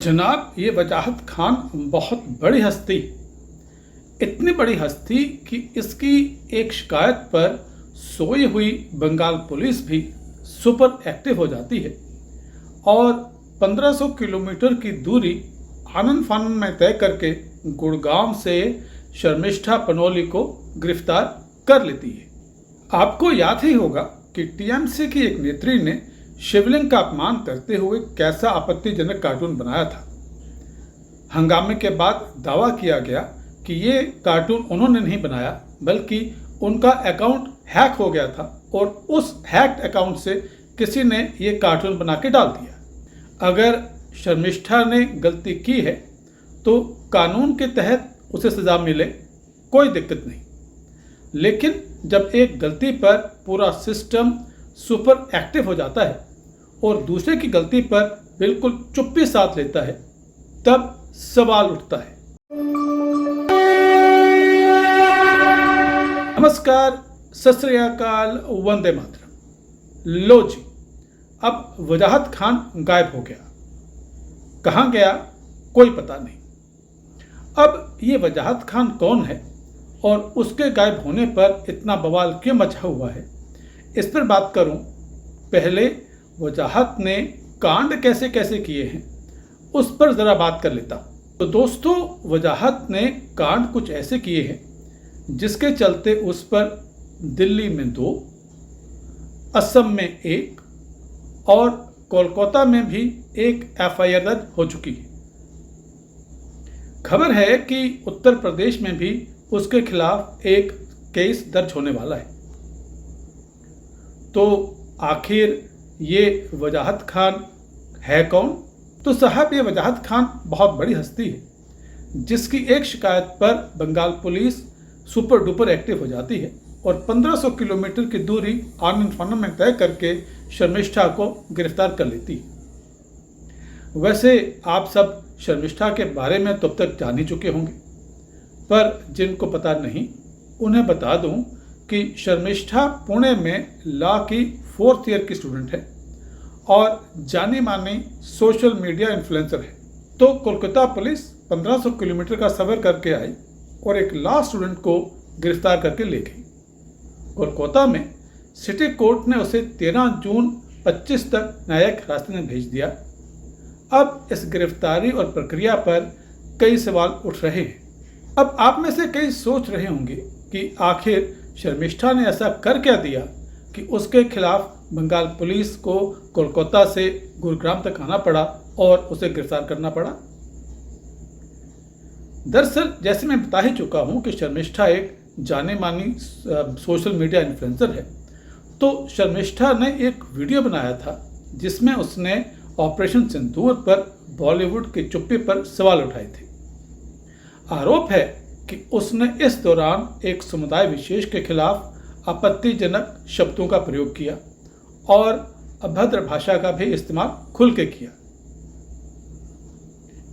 जनाब, ये वजाहत खान बहुत बड़ी हस्ती, इतनी बड़ी हस्ती कि इसकी एक शिकायत पर सोई हुई बंगाल पुलिस भी सुपर एक्टिव हो जाती है और 1500 किलोमीटर की दूरी आनन फानन में तय करके गुड़गांव से शर्मिष्ठा पनोली को गिरफ्तार कर लेती है। आपको याद ही होगा कि टीएमसी की एक नेत्री ने शिवलिंग का अपमान करते हुए कैसा आपत्तिजनक कार्टून बनाया था। हंगामे के बाद दावा किया गया कि ये कार्टून उन्होंने नहीं बनाया, बल्कि उनका अकाउंट हैक हो गया था और उस हैक्ड अकाउंट से किसी ने ये कार्टून बना के डाल दिया। अगर शर्मिष्ठा ने गलती की है तो कानून के तहत उसे सज़ा मिले, कोई दिक्कत नहीं। लेकिन जब एक गलती पर पूरा सिस्टम सुपर एक्टिव हो जाता है और दूसरे की गलती पर बिल्कुल चुप्पी साध लेता है, तब सवाल उठता है। नमस्कार, सत श्री अकाल, वंदे मातरम। लो जी, अब वजाहत खान गायब हो गया। कहाँ गया कोई पता नहीं। अब ये वजाहत खान कौन है और उसके गायब होने पर इतना बवाल क्यों मचा हुआ है, इस पर बात करूं। पहले वजाहत ने कांड कैसे कैसे किए हैं उस पर ज़रा बात कर लेता हूं। तो दोस्तों, वजाहत ने कांड कुछ ऐसे किए हैं जिसके चलते उस पर दिल्ली में 2, असम में 1 और कोलकाता में भी एक एफआईआर दर्ज हो चुकी है। खबर है कि उत्तर प्रदेश में भी उसके खिलाफ एक केस दर्ज होने वाला है। तो आखिर ये वजाहत खान है कौन? तो साहब, ये वजाहत खान बहुत बड़ी हस्ती है जिसकी एक शिकायत पर Bengal police super duper active हो जाती है और 1500 किलोमीटर की दूरी आनन फानन में तय करके शर्मिष्ठा को गिरफ्तार कर लेती है। वैसे आप सब शर्मिष्ठा के बारे में तो अब तक जान ही चुके होंगे, पर जिनको पता नहीं उन्हें बता दूं कि शर्मिष्ठा पुणे में लॉ की 4th ईयर की स्टूडेंट है और जानी मानी सोशल मीडिया इन्फ्लुएंसर है। तो कोलकाता पुलिस 1500 किलोमीटर का सफ़र करके आई और एक लॉ स्टूडेंट को गिरफ्तार करके ले गई। कोलकाता में सिटी कोर्ट ने उसे 13 जून 25 तक न्यायिक हिरासत में भेज दिया। अब इस गिरफ्तारी और प्रक्रिया पर कई सवाल उठ रहे हैं। अब आप में से कई सोच रहे होंगे कि आखिर शर्मिष्ठा ने ऐसा कर क्या दिया कि उसके खिलाफ बंगाल पुलिस को कोलकाता से गुरुग्राम तक आना पड़ा और उसे गिरफ्तार करना पड़ा। दरअसल जैसे मैं बता ही चुका हूं कि शर्मिष्ठा एक जाने मानी सोशल मीडिया इन्फ्लुएंसर है। तो शर्मिष्ठा ने एक वीडियो बनाया था जिसमें उसने ऑपरेशन सिंदूर पर बॉलीवुड की चुप्पी पर सवाल उठाए थे। आरोप है कि उसने इस दौरान एक समुदाय विशेष के खिलाफ आपत्तिजनक शब्दों का प्रयोग किया और अभद्र भाषा का भी इस्तेमाल खुल के किया।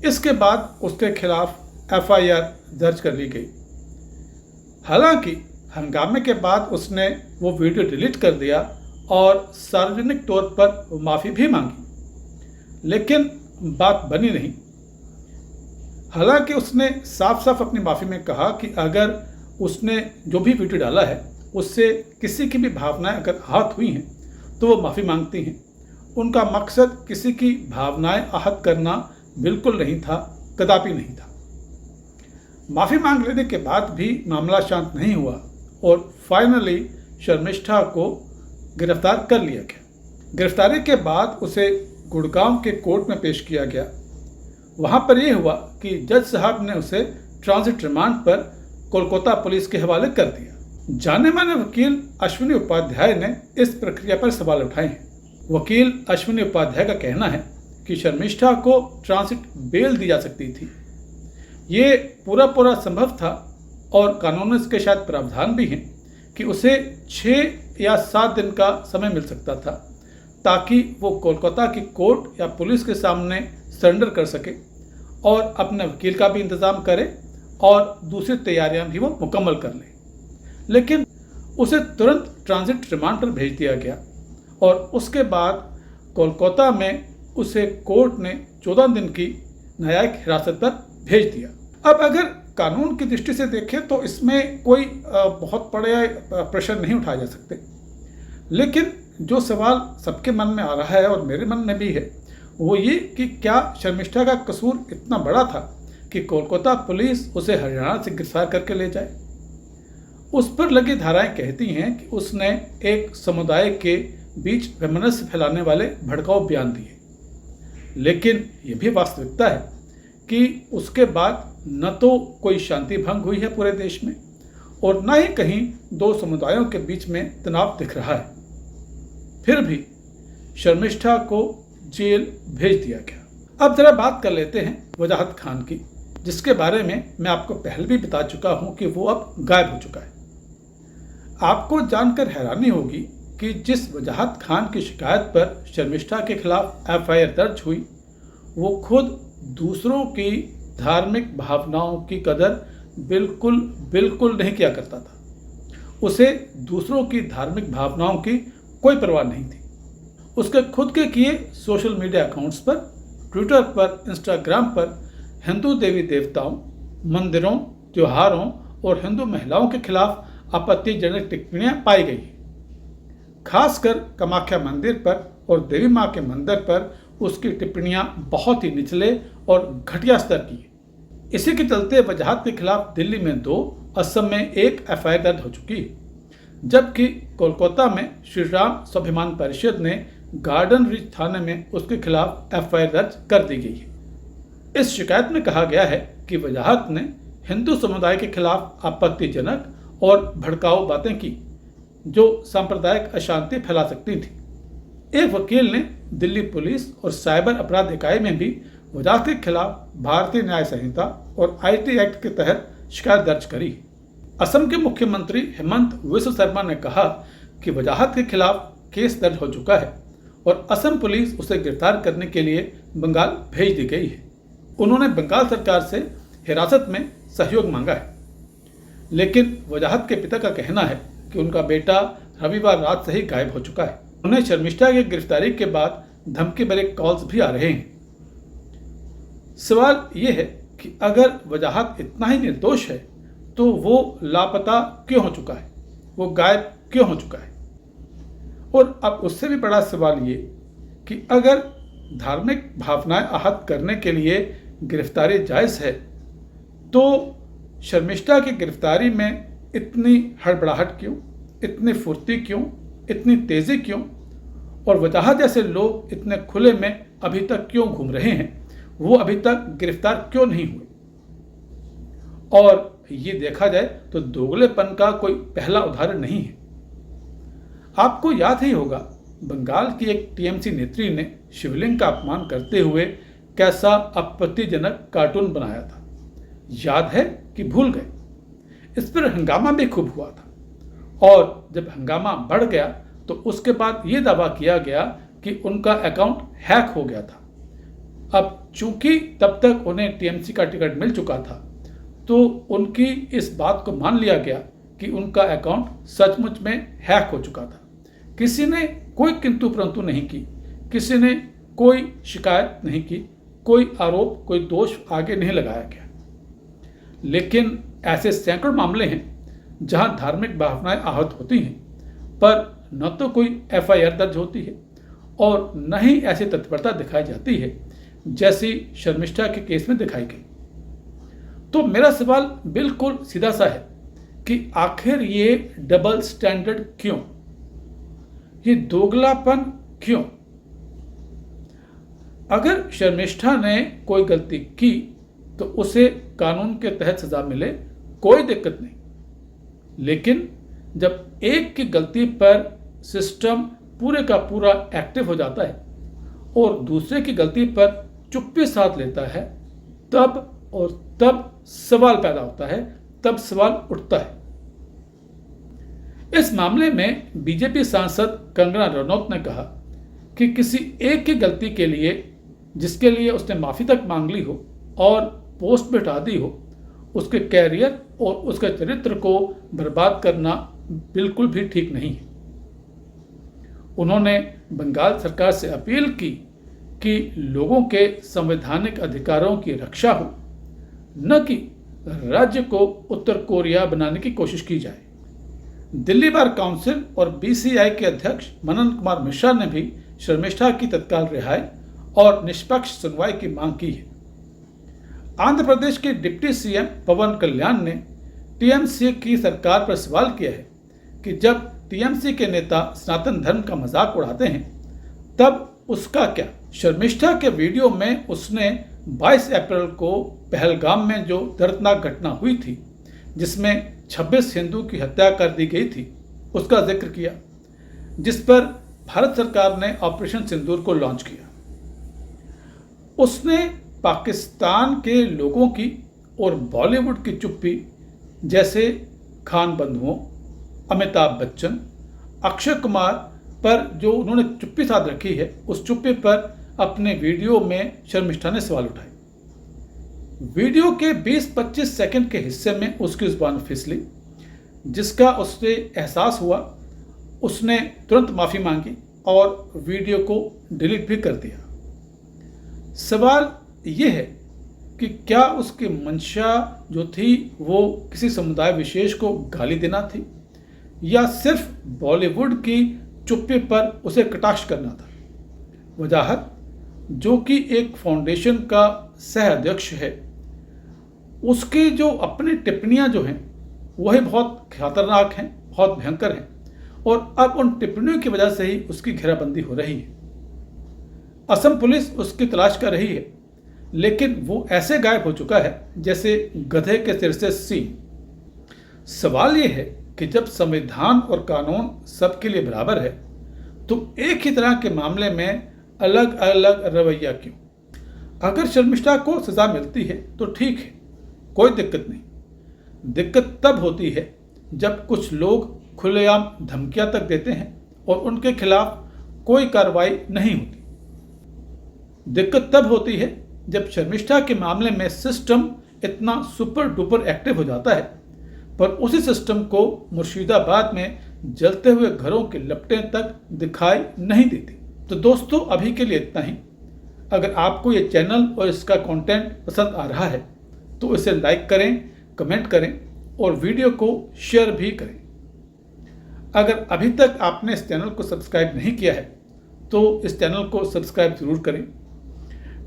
इसके बाद उसके खिलाफ एफआईआर दर्ज कर ली गई। हालांकि हंगामे के बाद उसने वो वीडियो डिलीट कर दिया और सार्वजनिक तौर पर माफ़ी भी मांगी, लेकिन बात बनी नहीं। हालांकि उसने साफ साफ अपनी माफ़ी में कहा कि अगर उसने जो भी वीडियो डाला है उससे किसी की भी भावनाएं अगर आहत हुई हैं तो वो माफ़ी मांगती हैं। उनका मकसद किसी की भावनाएं आहत करना बिल्कुल नहीं था, कदापि नहीं था। माफ़ी मांग लेने के बाद भी मामला शांत नहीं हुआ और फाइनली शर्मिष्ठा को गिरफ्तार कर लिया गया। गिरफ्तारी के बाद उसे गुड़गांव के कोर्ट में पेश किया गया। वहाँ पर यह हुआ कि जज साहब ने उसे ट्रांजिट रिमांड पर कोलकाता पुलिस के हवाले कर दिया। जाने माने वकील अश्विनी उपाध्याय ने इस प्रक्रिया पर सवाल उठाए हैं। वकील अश्विनी उपाध्याय का कहना है कि शर्मिष्ठा को ट्रांजिट बेल दी जा सकती थी। ये पूरा संभव था और कानून में इसके शायद प्रावधान भी हैं कि उसे 6 या 7 दिन का समय मिल सकता था ताकि वो कोलकाता की कोर्ट या पुलिस के सामने सरेंडर कर सके और अपने वकील का भी इंतज़ाम करे और दूसरी तैयारियां भी वो मुकम्मल कर ले। लेकिन उसे तुरंत ट्रांजिट रिमांड पर भेज दिया गया और उसके बाद कोलकाता में उसे कोर्ट ने 14 दिन की न्यायिक हिरासत पर भेज दिया। अब अगर कानून की दृष्टि से देखें तो इसमें कोई बहुत बड़े प्रश्न नहीं उठाए जा सकते, लेकिन जो सवाल सबके मन में आ रहा है और मेरे मन में भी है वो ये कि क्या शर्मिष्ठा का कसूर इतना बड़ा था कि कोलकाता पुलिस उसे हरियाणा से गिरफ्तार करके ले जाए। उस पर लगी धाराएं कहती हैं कि उसने एक समुदाय के बीच वैमनस्य फैलाने वाले भड़काऊ बयान दिए, लेकिन यह भी वास्तविकता है कि उसके बाद न तो कोई शांति भंग हुई है पूरे देश में और न ही कहीं दो समुदायों के बीच में तनाव दिख रहा है। फिर भी शर्मिष्ठा को जेल भेज दिया गया। अब जरा बात कर लेते हैं वजाहत खान की, जिसके बारे में मैं आपको पहले भी बता चुका हूं कि वो अब गायब हो चुका है। आपको जानकर हैरानी होगी कि जिस वजाहत खान की शिकायत पर शर्मिष्ठा के खिलाफ एफआईआर दर्ज हुई, वो खुद दूसरों की धार्मिक भावनाओं की कदर बिल्कुल नहीं किया करता था। उसे दूसरों की धार्मिक भावनाओं की कोई परवाह नहीं थी। उसके खुद के किए सोशल मीडिया अकाउंट्स पर, ट्विटर पर, इंस्टाग्राम पर हिंदू देवी देवताओं, मंदिरों, त्योहारों और हिंदू महिलाओं के खिलाफ आपत्तिजनक टिप्पणियां पाई गई हैं। खासकर कामाख्या मंदिर पर और देवी मां के मंदिर पर उसकी टिप्पणियां बहुत ही निचले और घटिया स्तर की है। इसी के चलते वजाहत के खिलाफ दिल्ली में 2, असम में 1 एफआईआर दर्ज हो चुकी है, जबकि कोलकाता में श्री राम स्वाभिमान परिषद ने गार्डन रिच थाने में उसके खिलाफ एफआईआर दर्ज कर दी गई है। इस शिकायत में कहा गया है कि वजाहत ने हिंदू समुदाय के खिलाफ आपत्तिजनक और भड़काऊ बातें की जो सांप्रदायिक अशांति फैला सकती थी। एक वकील ने दिल्ली पुलिस और साइबर अपराध इकाई में भी वजाहत के खिलाफ भारतीय न्याय संहिता और आईटी एक्ट के तहत शिकायत दर्ज करी। असम के मुख्यमंत्री हेमंत विश्व शर्मा ने कहा कि वजाहत के खिलाफ केस दर्ज हो चुका है और असम पुलिस उसे गिरफ्तार करने के लिए बंगाल भेज दी गई है। उन्होंने बंगाल सरकार से हिरासत में सहयोग मांगा है, लेकिन वजाहत के पिता का कहना है कि उनका बेटा रविवार रात से ही गायब हो चुका है। उन्हें शर्मिष्ठा की गिरफ्तारी के बाद धमकी भरे कॉल्स भी आ रहे हैं। सवाल ये है कि अगर वजाहत इतना ही निर्दोष है तो वो लापता क्यों हो चुका है, वो गायब क्यों हो चुका है? और अब उससे भी बड़ा सवाल ये कि अगर धार्मिक भावनाएं आहत करने के लिए गिरफ्तारी जायज़ है तो शर्मिष्ठा की गिरफ्तारी में इतनी हड़बड़ाहट क्यों, इतनी फुर्ती क्यों, इतनी तेज़ी क्यों, और वजाहत जैसे लोग इतने खुले में अभी तक क्यों घूम रहे हैं, वो अभी तक गिरफ्तार क्यों नहीं हुए? और ये देखा जाए तो दोगलेपन का कोई पहला उदाहरण नहीं है। आपको याद ही होगा बंगाल की एक टीएमसी नेत्री ने शिवलिंग का अपमान करते हुए कैसा आपत्तिजनक कार्टून बनाया था। याद है कि भूल गए? इस पर हंगामा भी खूब हुआ था और जब हंगामा बढ़ गया तो उसके बाद ये दावा किया गया कि उनका अकाउंट हैक हो गया था। अब चूंकि तब तक उन्हें टीएमसी का टिकट मिल चुका था तो उनकी इस बात को मान लिया गया कि उनका अकाउंट सचमुच में हैक हो चुका था। किसी ने कोई किंतु परंतु नहीं की, किसी ने कोई शिकायत नहीं की, कोई आरोप, कोई दोष आगे नहीं लगाया गया। लेकिन ऐसे सैकड़ों मामले हैं जहां धार्मिक भावनाएं आहत होती हैं पर न तो कोई एफआईआर दर्ज होती है और न ही ऐसी तत्परता दिखाई जाती है जैसी शर्मिष्ठा के केस में दिखाई गई। तो मेरा सवाल बिल्कुल सीधा सा है कि आखिर ये डबल स्टैंडर्ड क्यों, ये दोगलापन क्यों? अगर शर्मिष्ठा ने कोई गलती की तो उसे कानून के तहत सजा मिले, कोई दिक्कत नहीं, लेकिन जब एक की गलती पर सिस्टम पूरे का पूरा एक्टिव हो जाता है और दूसरे की गलती पर चुप्पी साध लेता है, तब सवाल पैदा होता है, तब सवाल उठता है। इस मामले में बीजेपी सांसद कंगना रनौत ने कहा कि किसी एक की गलती के लिए, जिसके लिए उसने माफी तक मांग ली हो और पोस्ट पे हटा दी हो, उसके कैरियर और उसके चरित्र को बर्बाद करना बिल्कुल भी ठीक नहीं है। उन्होंने बंगाल सरकार से अपील की कि लोगों के संवैधानिक अधिकारों की रक्षा हो, न कि राज्य को उत्तर कोरिया बनाने की कोशिश की जाए। दिल्ली बार काउंसिल और बीसीआई के अध्यक्ष मनन कुमार मिश्रा ने भी शर्मिष्ठा की तत्काल रिहाई और निष्पक्ष सुनवाई की मांग की है। आंध्र प्रदेश के डिप्टी सीएम पवन कल्याण ने टीएमसी की सरकार पर सवाल किया है कि जब टीएमसी के नेता सनातन धर्म का मजाक उड़ाते हैं तब उसका क्या। शर्मिष्ठा के वीडियो में उसने 22 अप्रैल को पहलगाम में जो दर्दनाक घटना हुई थी, जिसमें 26 हिंदू की हत्या कर दी गई थी, उसका जिक्र किया, जिस पर भारत सरकार ने ऑपरेशन सिंदूर को लॉन्च किया। उसने पाकिस्तान के लोगों की और बॉलीवुड की चुप्पी, जैसे खान बंधुओं, अमिताभ बच्चन, अक्षय कुमार पर जो उन्होंने चुप्पी साध रखी है, उस चुप्पी पर अपने वीडियो में शर्मिष्ठा ने सवाल उठाए। वीडियो के 20-25 सेकंड के हिस्से में उसकी जुबान फिसली, जिसका उससे एहसास हुआ। उसने तुरंत माफ़ी मांगी और वीडियो को डिलीट भी कर दिया। सवाल ये है कि क्या उसकी मंशा जो थी वो किसी समुदाय विशेष को गाली देना थी, या सिर्फ बॉलीवुड की चुप्पी पर उसे कटाक्ष करना था। वजाहत, जो कि एक फाउंडेशन का सह अध्यक्ष है, उसकी जो अपनी टिप्पणियां जो हैं वही बहुत खतरनाक हैं, बहुत भयंकर हैं, और अब उन टिप्पणियों की वजह से ही उसकी घेराबंदी हो रही है। असम पुलिस उसकी तलाश कर रही है, लेकिन वो ऐसे गायब हो चुका है जैसे गधे के सिर से सींग। सवाल ये है कि जब संविधान और कानून सबके लिए बराबर है तो एक ही तरह के मामले में अलग अलग रवैया क्यों। अगर शर्मिष्ठा को सजा मिलती है तो ठीक है, कोई दिक्कत नहीं। दिक्कत तब होती है जब कुछ लोग खुलेआम धमकियां तक देते हैं और उनके खिलाफ कोई कार्रवाई नहीं होती। दिक्कत तब होती है जब शर्मिष्ठा के मामले में सिस्टम इतना सुपर डुपर एक्टिव हो जाता है, पर उसी सिस्टम को मुर्शिदाबाद में जलते हुए घरों की लपटें तक दिखाई नहीं देती। तो दोस्तों, अभी के लिए इतना ही। अगर आपको ये चैनल और इसका कंटेंट पसंद आ रहा है तो इसे लाइक करें, कमेंट करें और वीडियो को शेयर भी करें। अगर अभी तक आपने इस चैनल को सब्सक्राइब नहीं किया है तो इस चैनल को सब्सक्राइब जरूर करें।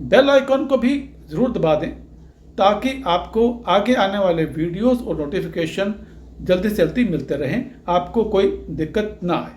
बेल आइकॉन को भी ज़रूर दबा दें ताकि आपको आगे आने वाले वीडियोस और नोटिफिकेशन जल्दी से जल्दी मिलते रहें, आपको कोई दिक्कत ना आए।